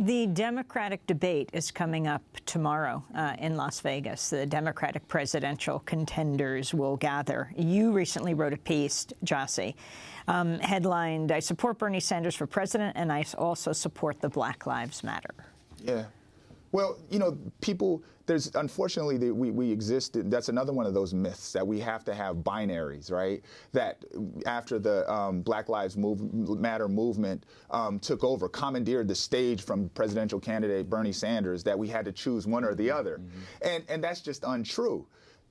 The Democratic debate is coming up tomorrow in Las Vegas. The Democratic presidential contenders will gather. You recently wrote a piece, Gyasi, headlined, "I support Bernie Sanders for president, and I also support the Black Lives Matter." Yeah. Well, you know, unfortunately, we exist, that's another one of those myths that we have to have binaries, right? That after the Black Lives Matter movement took over, commandeered the stage from presidential candidate Bernie Sanders, that we had to choose one or the other. And that's just untrue.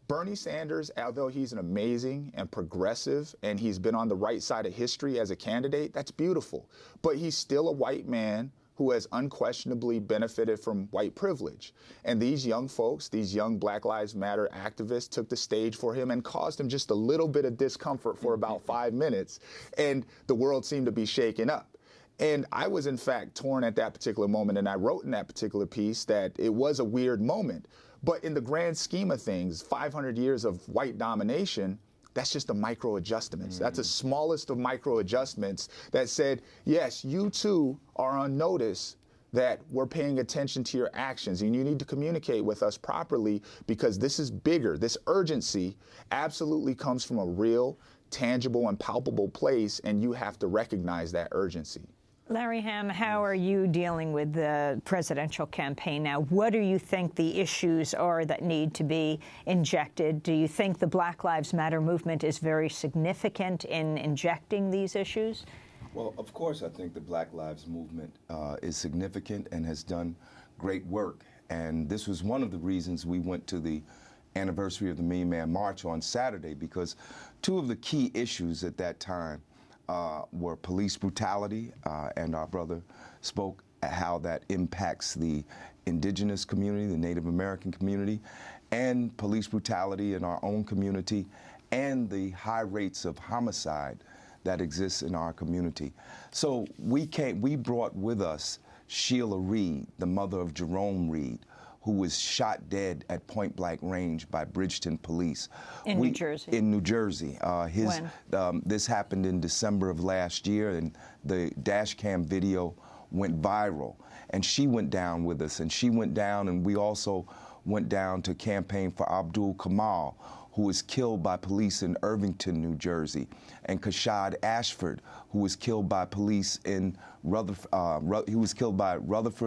Bernie Sanders, although he's an amazing and progressive, and he's been on the right side of history as a candidate, that's beautiful. But he's still a white man who has unquestionably benefited from white privilege. And these young folks, these young Black Lives Matter activists, took the stage for him and caused him just a little bit of discomfort for about 5 minutes. And the world seemed to be shaken up. And I was, in fact, torn at that particular moment. And I wrote in that particular piece that it was a weird moment. But in the grand scheme of things, 500 years of white domination, that's just the micro adjustments. That's the smallest of micro adjustments that said, yes, you too are on notice that we're paying attention to your actions, and you need to communicate with us properly, because this is bigger. This urgency absolutely comes from a real, tangible, and palpable place, and you have to recognize that urgency. Larry Hamm, how are you dealing with the presidential campaign now? What do you think the issues are that need to be injected? Do you think the Black Lives Matter movement is very significant in injecting these issues? Well, of course, I think the Black Lives movement is significant and has done great work. And this was one of the reasons we went to the anniversary of the Million Man March on Saturday, because two of the key issues at that time were police brutality, and our brother spoke at how that impacts the indigenous community, the Native American community, and police brutality in our own community, and the high rates of homicide that exists in our community. So we brought with us Sheila Reed, the mother of Jerome Reed, who was shot dead at point-blank range by Bridgeton police. In New Jersey? In New Jersey. When? This happened in December of last year, and the dash cam video went viral. And she went down with us, and she went down, and we also went down to campaign for Abdul Kamal, who was killed by police in Irvington, New Jersey, and Kashad Ashford, who was killed by police in Rutherford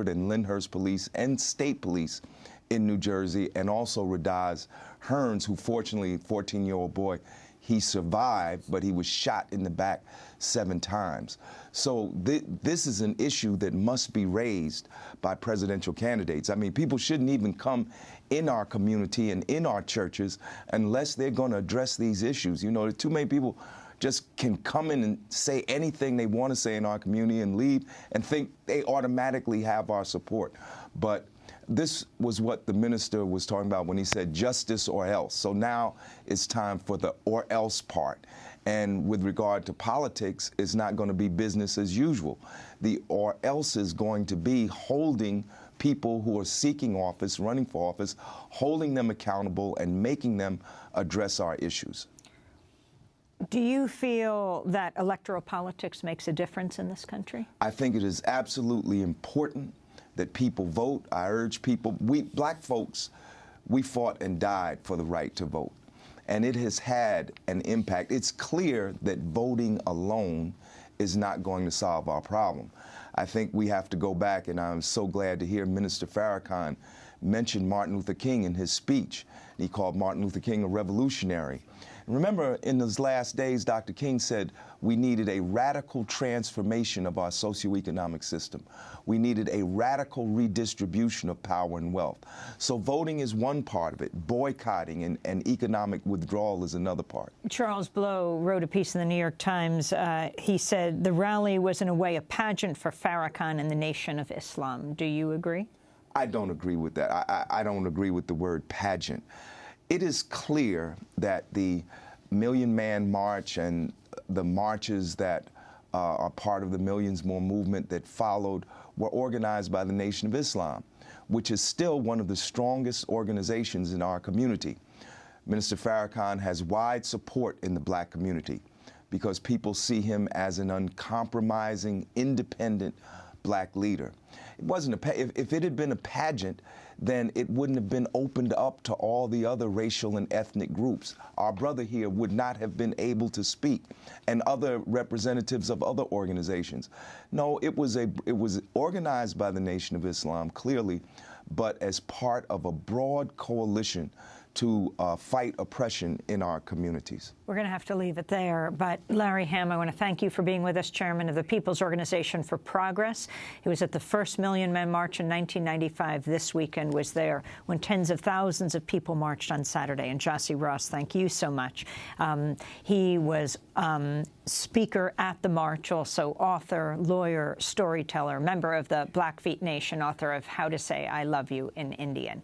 and Lyndhurst police and state police in New Jersey, and also Radaz Hearns, who fortunately, 14-year-old boy, he survived, but he was shot in the back 7 times. So this is an issue that must be raised by presidential candidates. I mean, people shouldn't even come in our community and in our churches unless they're going to address these issues. You know, too many people just can come in and say anything they want to say in our community and leave and think they automatically have our support. But this was what the minister was talking about when he said justice or else. So now it's time for the or else part. And with regard to politics, it's not going to be business as usual. The or else is going to be holding people who are seeking office, running for office, holding them accountable and making them address our issues. Do you feel that electoral politics makes a difference in this country? I think it is absolutely important that people vote. I urge people, we black folks, we fought and died for the right to vote. And it has had an impact. It's clear that voting alone is not going to solve our problem. I think we have to go back, and I'm so glad to hear Minister Farrakhan mention Martin Luther King in his speech. He called Martin Luther King a revolutionary. Remember, in those last days, Dr. King said we needed a radical transformation of our socioeconomic system. We needed a radical redistribution of power and wealth. So voting is one part of it. Boycotting and economic withdrawal is another part. Charles Blow wrote a piece in the New York Times. He said the rally was, in a way, a pageant for Farrakhan and the Nation of Islam. Do you agree? I don't agree with that. I don't agree with the word pageant. It is clear that the Million Man March and the marches that are part of the Millions More movement that followed were organized by the Nation of Islam, which is still one of the strongest organizations in our community. Minister Farrakhan has wide support in the black community because people see him as an uncompromising, independent black leader. It wasn't if it had been a pageant, then it wouldn't have been opened up to all the other racial and ethnic groups. Our brother here would not have been able to speak, and other representatives of other organizations. No, it was organized by the Nation of Islam, clearly, but as part of a broad coalition to fight oppression in our communities. We're going to have to leave it there. But Larry Hamm, I want to thank you for being with us, Chairman of the People's Organization for Progress. He was at the first Million Men March in 1995. This weekend was there when tens of thousands of people marched on Saturday. And Gyasi Ross, thank you so much. He was speaker at the march, also author, lawyer, storyteller, member of the Blackfeet Nation, author of How to Say I Love You in Indian.